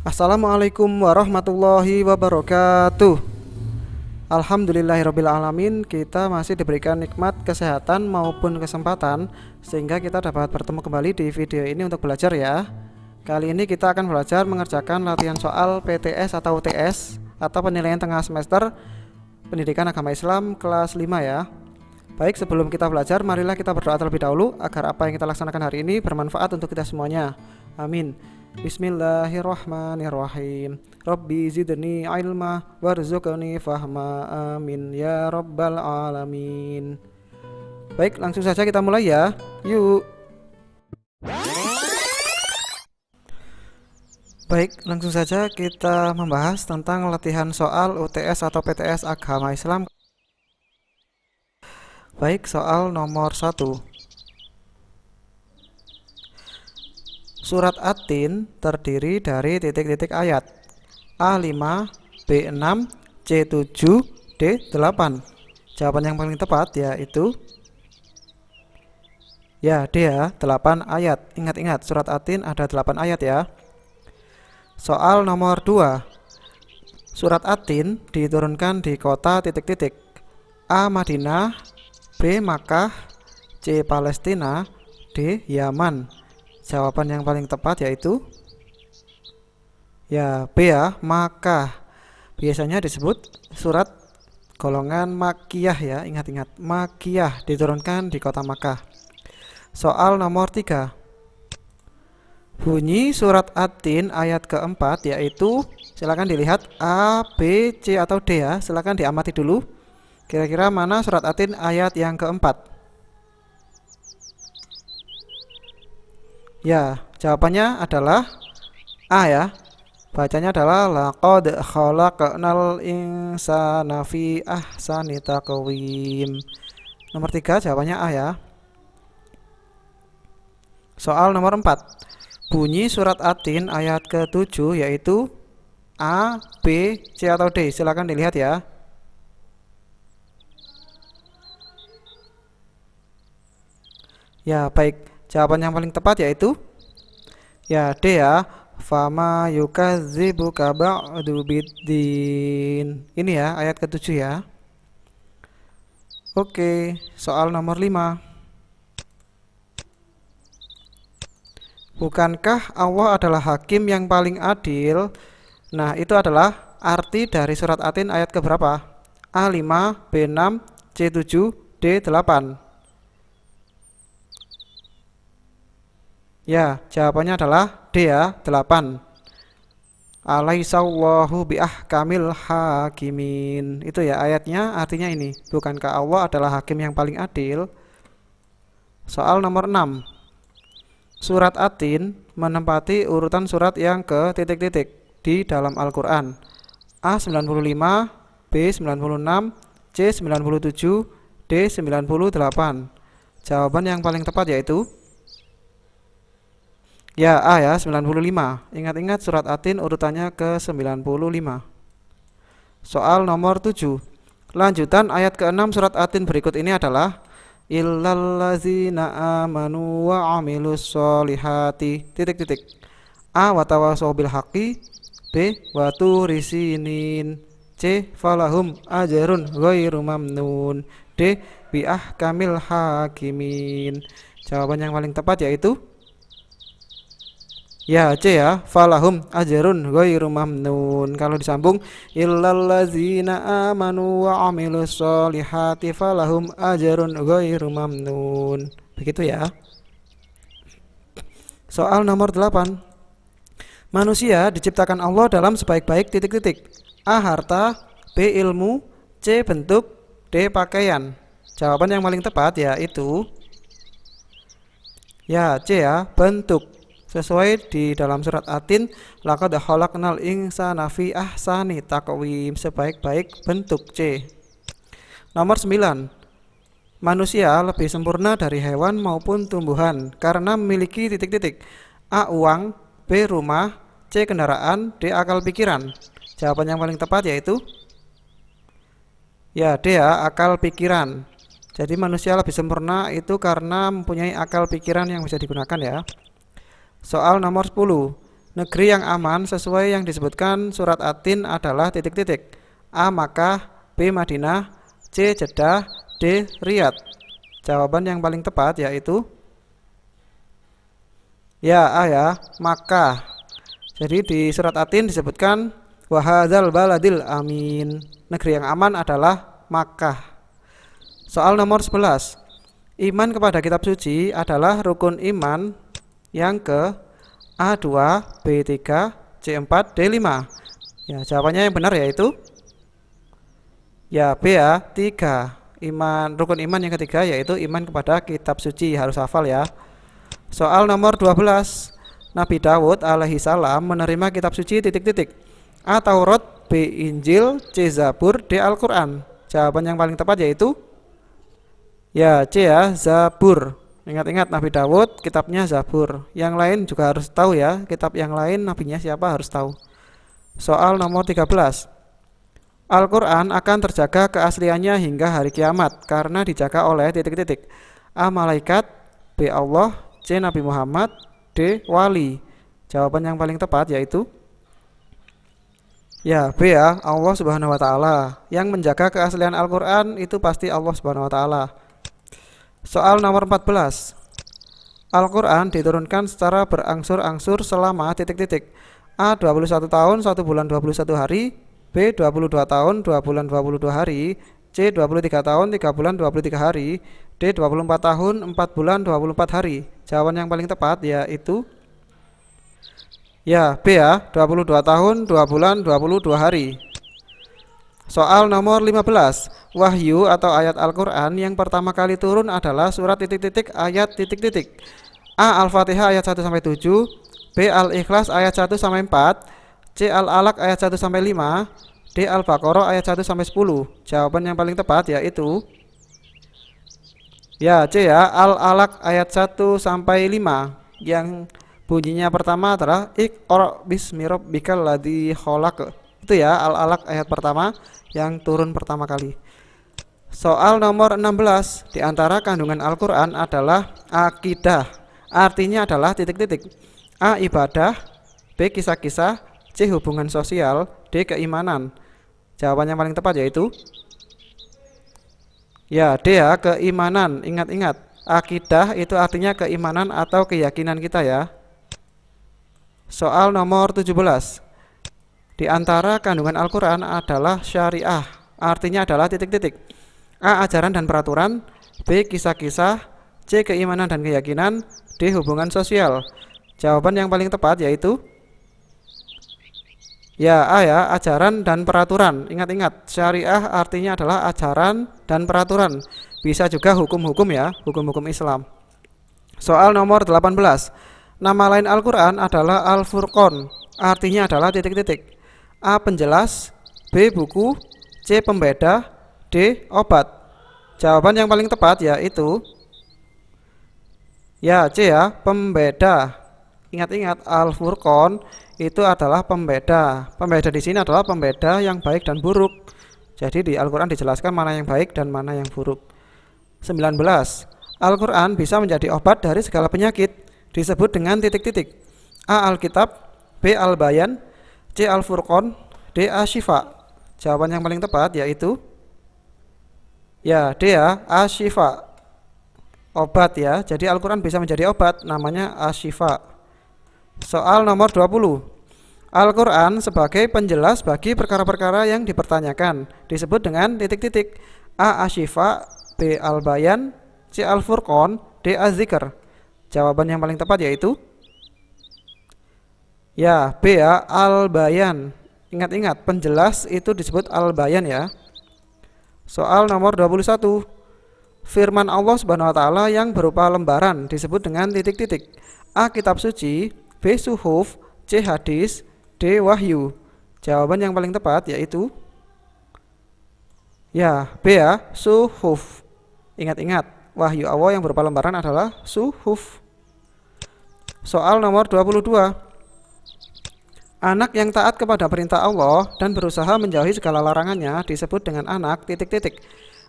Assalamualaikum warahmatullahi wabarakatuh. Alhamdulillahirabbil alamin, kita masih diberikan nikmat kesehatan maupun kesempatan sehingga kita dapat bertemu kembali di video ini untuk belajar ya. Kali ini kita akan belajar mengerjakan latihan soal PTS atau UTS atau penilaian tengah semester Pendidikan Agama Islam kelas 5 ya. Baik, sebelum kita belajar, marilah kita berdoa terlebih dahulu agar apa yang kita laksanakan hari ini bermanfaat untuk kita semuanya. Amin. Bismillahirrahmanirrahim. Rabbi zidni ilma warzuqni fahma. Amin ya rabbal alamin. Baik, langsung saja kita mulai ya. Yuk. Baik, langsung saja kita membahas tentang latihan soal UTS atau PTS Agama Islam. Baik, soal nomor 1. Surat At-Tin terdiri dari titik-titik ayat A5, B6, C7, D8. Jawaban yang paling tepat yaitu D ya, 8 ayat. Ingat-ingat, surat At-Tin ada 8 ayat ya. Soal nomor 2. Surat At-Tin diturunkan di kota titik-titik A. Madinah, B. Makkah, C. Palestina, D. Yaman. Jawaban yang paling tepat yaitu B ya, Makkah. Biasanya disebut surat golongan Makkiyah ya. Ingat-ingat, Makkiyah diturunkan di kota Makkah. Soal nomor 3. Bunyi surat At-Tin ayat keempat yaitu, silakan dilihat A, B, C atau D ya. Silakan diamati dulu. Kira-kira mana surat At-Tin ayat yang keempat? Ya, jawabannya adalah A ya. Bacanya adalah laqad khalaqnal insana fi ahsani taqwim. Nomor 3 jawabannya A ya. Soal nomor 4. Bunyi surat At-Tin ayat ke-7 yaitu A, B, C atau D. Silakan dilihat ya. Ya, baik. Jawaban yang paling tepat yaitu D ya. Fama yukadzibuka ba'du biddin. Ini ya, ayat ke-7 ya. Oke, soal nomor 5. Bukankah Allah adalah hakim yang paling adil? Nah, itu adalah arti dari surat At-Tin ayat keberapa? A5, B6, C7, D8. Ya, jawabannya adalah D ya, 8. Alaihissallahu biahkamil hakimin. Itu ya ayatnya, artinya ini. Bukankah Allah adalah hakim yang paling adil? Soal nomor 6. Surat At-Tin menempati urutan surat yang ke titik-titik di dalam Al-Quran. A95, B96, C97, D98. Jawaban yang paling tepat yaitu A ya, 95. Ingat-ingat surat At-Tin urutannya ke 95. Soal nomor 7. Lanjutan ayat ke-6 surat At-Tin berikut ini adalah illallazina amanu wa amilus solihati titik-titik. A. Watawasau bil haqqi, B. Waturisinin, C. Falahum ajarun ghairu mamnun, D. Biahkamil hakimin. Jawaban yang paling tepat yaitu C ya, falahum ajrun ghairu mamnun. Kalau disambung illallazina amanu wa amilus solihati falahum ajrun ghairu mamnun. Begitu ya. Soal nomor 8. Manusia diciptakan Allah dalam sebaik-baik titik-titik. A. Harta, B. Ilmu, C. Bentuk, D. Pakaian. Jawaban yang paling tepat yaitu C ya, bentuk. Sesuai di dalam surat At-Tin, laqad khalaqnal insana fi ahsani taqwim, sebaik-baik bentuk, C. Nomor 9. Manusia lebih sempurna dari hewan maupun tumbuhan karena memiliki titik-titik. A. Uang, B. Rumah, C. Kendaraan, D. Akal pikiran. Jawaban yang paling tepat yaitu D ya, akal pikiran. Jadi manusia lebih sempurna itu karena mempunyai akal pikiran yang bisa digunakan ya. Soal nomor 10. Negeri yang aman sesuai yang disebutkan surat At-Tin adalah titik-titik. A. Makkah, B. Madinah, C. Jeddah, D. Riyadh. Jawaban yang paling tepat yaitu A ya, Makkah. Jadi di surat At-Tin disebutkan wa hadzal baladil amin. Negeri yang aman adalah Makkah. Soal nomor 11. Iman kepada kitab suci adalah rukun iman yang ke A2, B3, C4, D5. Ya, jawabannya yang benar yaitu B ya, 3. Rukun iman yang ketiga yaitu iman kepada kitab suci, harus hafal ya. Soal nomor 12. Nabi Dawud alaihi salam menerima kitab suci titik-titik. A. Taurat, B. Injil, C. Zabur, D. Al-Quran. Jawaban yang paling tepat yaitu C ya, Zabur. Ingat-ingat Nabi Dawud kitabnya Zabur. Yang lain juga harus tahu ya, kitab yang lain nabinya siapa harus tahu. Soal nomor 13. Al-Quran akan terjaga keasliannya hingga hari kiamat karena dijaga oleh titik-titik. A. Malaikat, B. Allah, C. Nabi Muhammad, D. Wali. Jawaban yang paling tepat yaitu B ya, Allah Subhanahu wa Ta'ala. Yang menjaga keaslian Al-Quran itu pasti Allah Subhanahu wa Ta'ala. Soal nomor 14. Al-Quran diturunkan secara berangsur-angsur selama titik-titik. A. 21 tahun 1 bulan 21 hari, B. 22 tahun 2 bulan 22 hari, C. 23 tahun 3 bulan 23 hari, D. 24 tahun 4 bulan 24 hari. Jawaban yang paling tepat yaitu B ya, 22 tahun 2 bulan 22 hari. Soal nomor 15. Wahyu atau ayat Al-Quran yang pertama kali turun adalah surat titik-titik ayat titik-titik. A. Al-Fatihah ayat 1-7, B. Al-Ikhlas ayat 1-4, C. Al-Alaq ayat 1-5, D. Al-Baqarah ayat 1-10. Jawaban yang paling tepat yaitu C ya, Al-Alaq ayat 1-5 yang bunyinya pertama adalah Iqra bismi rabbikal ladzi khalaq. Itu ya, Al-Alaq ayat pertama yang turun pertama kali. Soal nomor 16. Di antara kandungan Al-Quran adalah akidah. Artinya adalah titik-titik. A. Ibadah, B. Kisah-kisah, C. Hubungan sosial, D. Keimanan. Jawaban yang paling tepat yaitu D ya, keimanan. Ingat-ingat, akidah itu artinya keimanan atau keyakinan kita ya. Soal nomor 17. Di antara kandungan Al-Quran adalah syariah. Artinya adalah titik-titik. A. Ajaran dan peraturan, B. Kisah-kisah, C. Keimanan dan keyakinan, D. Hubungan sosial. Jawaban yang paling tepat yaitu A ya, ajaran dan peraturan. Ingat-ingat, syariah artinya adalah ajaran dan peraturan. Bisa juga hukum-hukum ya, hukum-hukum Islam. Soal nomor 18. Nama lain Al-Quran adalah Al-Furqan. Artinya adalah titik-titik. A. Penjelas, B. Buku, C. Pembeda, D. Obat. Jawaban yang paling tepat yaitu C ya, pembeda. Ingat-ingat, Al-Furqan itu adalah pembeda. Pembeda di sini adalah pembeda yang baik dan buruk. Jadi di Al-Quran dijelaskan mana yang baik dan mana yang buruk. 19. Al-Quran bisa menjadi obat dari segala penyakit. Disebut dengan titik-titik. A. Alkitab, B. Al-Bayan, C. Al-Furqan, D. Asy-Syifa. Jawaban yang paling tepat yaitu D ya, Asy-Syifa. Obat ya. Jadi Al-Quran bisa menjadi obat, namanya Asy-Syifa. Soal nomor 20. Al-Quran sebagai penjelas bagi perkara-perkara yang dipertanyakan disebut dengan titik-titik. A. Asy-Syifa, B. Al-Bayan, C. Al-Furqan, D. Az-Zikr. Jawaban yang paling tepat yaitu B ya, Al-Bayan. Ingat-ingat, penjelas itu disebut Al-Bayan ya. Soal nomor 21. Firman Allah Subhanahu wa Ta'ala yang berupa lembaran disebut dengan titik-titik. A. Kitab suci, B. Suhuf, C. Hadis, D. Wahyu. Jawaban yang paling tepat yaitu B ya, Suhuf. Ingat-ingat, wahyu Allah yang berupa lembaran adalah Suhuf. Soal nomor 22. Anak yang taat kepada perintah Allah dan berusaha menjauhi segala larangannya disebut dengan anak titik-titik.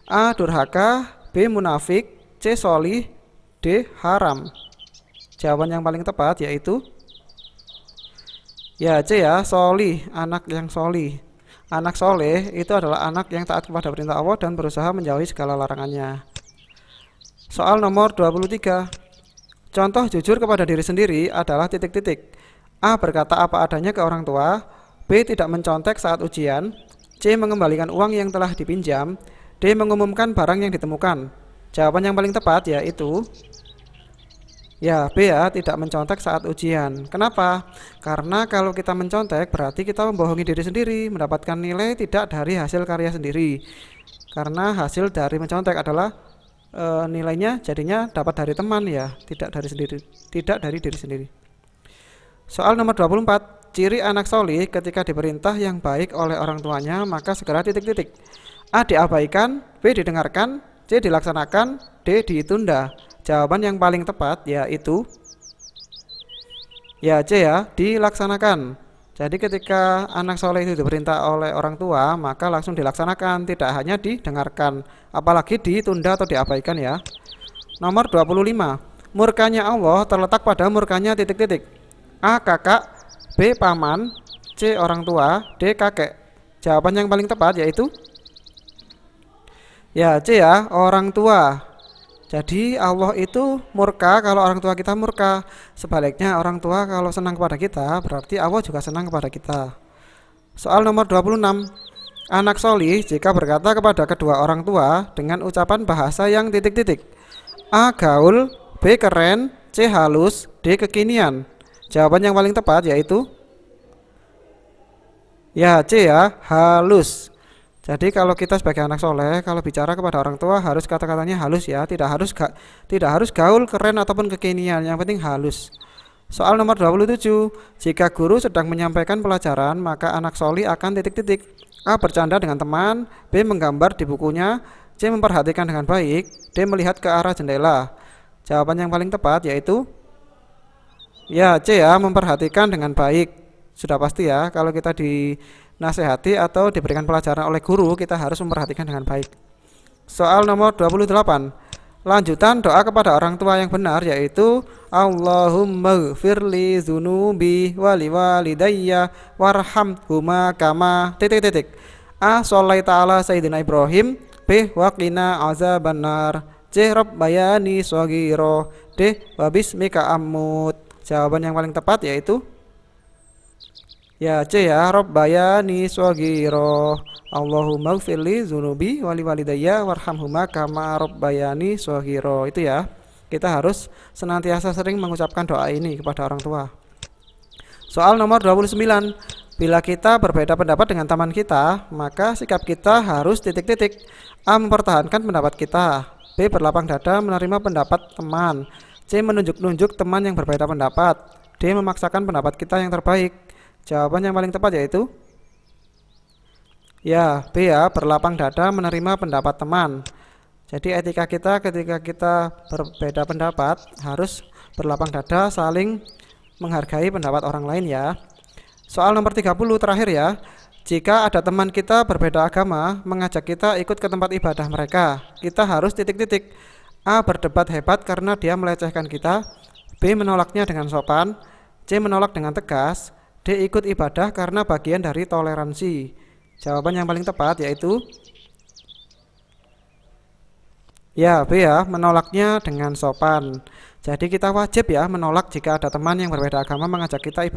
A. Durhaka, B. Munafik, C. Solih, D. Haram. Jawaban yang paling tepat yaitu Ya, C ya, solih, anak yang solih. Anak soleh itu adalah anak yang taat kepada perintah Allah dan berusaha menjauhi segala larangannya. Soal nomor 23. Contoh jujur kepada diri sendiri adalah titik-titik. A. Berkata apa adanya ke orang tua. B. Tidak mencontek saat ujian. C. Mengembalikan uang yang telah dipinjam. D. Mengumumkan barang yang ditemukan. Jawaban yang paling tepat yaitu ya, B ya, tidak mencontek saat ujian. Kenapa? Karena kalau kita mencontek berarti kita membohongi diri sendiri, mendapatkan nilai tidak dari hasil karya sendiri. Karena hasil dari mencontek adalah nilainya jadinya dapat dari teman ya, tidak dari diri sendiri. Soal nomor 24. Ciri anak solih ketika diperintah yang baik oleh orang tuanya maka segera titik-titik. A. Diabaikan, B. Didengarkan, C. Dilaksanakan, D. Ditunda. Jawaban yang paling tepat yaitu ya, C ya, dilaksanakan. Jadi ketika anak soleh itu diperintah oleh orang tua maka langsung dilaksanakan, tidak hanya didengarkan, apalagi ditunda atau diabaikan ya. Nomor 25. Murkanya Allah terletak pada murkanya titik-titik. A. Kakak, B. Paman, C. Orang tua, D. Kakek. Jawaban yang paling tepat yaitu ya, C ya, orang tua. Jadi Allah itu murka kalau orang tua kita murka. Sebaliknya orang tua kalau senang kepada kita berarti Allah juga senang kepada kita. Soal nomor 26. Anak solih jika berkata kepada kedua orang tua dengan ucapan bahasa yang titik-titik. A. Gaul, B. Keren, C. Halus, D. Kekinian. Jawaban yang paling tepat yaitu ya, C ya, halus. Jadi kalau kita sebagai anak soleh, kalau bicara kepada orang tua harus kata-katanya halus ya, tidak harus gaul, keren ataupun kekinian, yang penting halus. Soal nomor 27. Jika guru sedang menyampaikan pelajaran, maka anak soleh akan titik-titik. A. Bercanda dengan teman, B. Menggambar di bukunya, C. Memperhatikan dengan baik, D. Melihat ke arah jendela. Jawaban yang paling tepat yaitu ya, C ya, memperhatikan dengan baik. Sudah pasti ya, kalau kita dinasehati atau diberikan pelajaran oleh guru, kita harus memperhatikan dengan baik. Soal nomor 28. Lanjutan doa kepada orang tua yang benar yaitu Allahumma gfirli zunubi wali walidayya warhamhuma kama titik-titik. A. Sholaita ala Sayyidina Ibrahim, B. Waqina azabannar, C. Rabbayani shogiro, D. Wabismika ammut. Jawaban yang paling tepat yaitu ya, C ya, Rabbayani shogiro. Allahumma gfirli zunubi wali walidayya warhamhuma kama rabbayani shogiro. Itu ya, kita harus senantiasa sering mengucapkan doa ini kepada orang tua. Soal nomor 29. Bila kita berbeda pendapat dengan teman kita, maka sikap kita harus titik-titik. A. Mempertahankan pendapat kita, B. Berlapang dada menerima pendapat teman, C. Menunjuk-nunjuk teman yang berbeda pendapat, D. Memaksakan pendapat kita yang terbaik. Jawaban yang paling tepat yaitu ya, B ya, berlapang dada menerima pendapat teman. Jadi etika kita ketika kita berbeda pendapat harus berlapang dada, saling menghargai pendapat orang lain ya. Soal nomor 30 terakhir ya. Jika ada teman kita berbeda agama mengajak kita ikut ke tempat ibadah mereka, kita harus titik-titik. A. Berdebat hebat karena dia melecehkan kita, B. Menolaknya dengan sopan, C. Menolak dengan tegas, D. Ikut ibadah karena bagian dari toleransi. Jawaban yang paling tepat yaitu ya, B ya, menolaknya dengan sopan. Jadi kita wajib ya menolak jika ada teman yang berbeda agama mengajak kita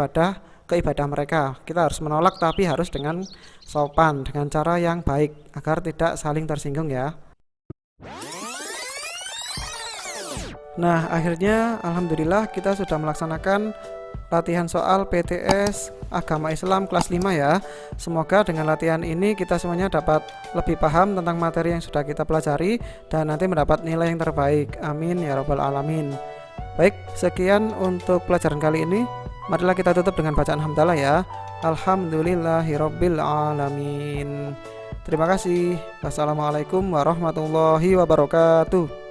ke ibadah mereka. Kita harus menolak tapi harus dengan sopan, dengan cara yang baik agar tidak saling tersinggung ya. Nah, akhirnya alhamdulillah kita sudah melaksanakan latihan soal PTS Agama Islam kelas 5 ya. Semoga dengan latihan ini kita semuanya dapat lebih paham tentang materi yang sudah kita pelajari dan nanti mendapat nilai yang terbaik. Amin ya rabbal alamin. Baik, sekian untuk pelajaran kali ini. Marilah kita tutup dengan bacaan hamdalah ya. Alhamdulillahirabbil alamin. Terima kasih. Wassalamualaikum warahmatullahi wabarakatuh.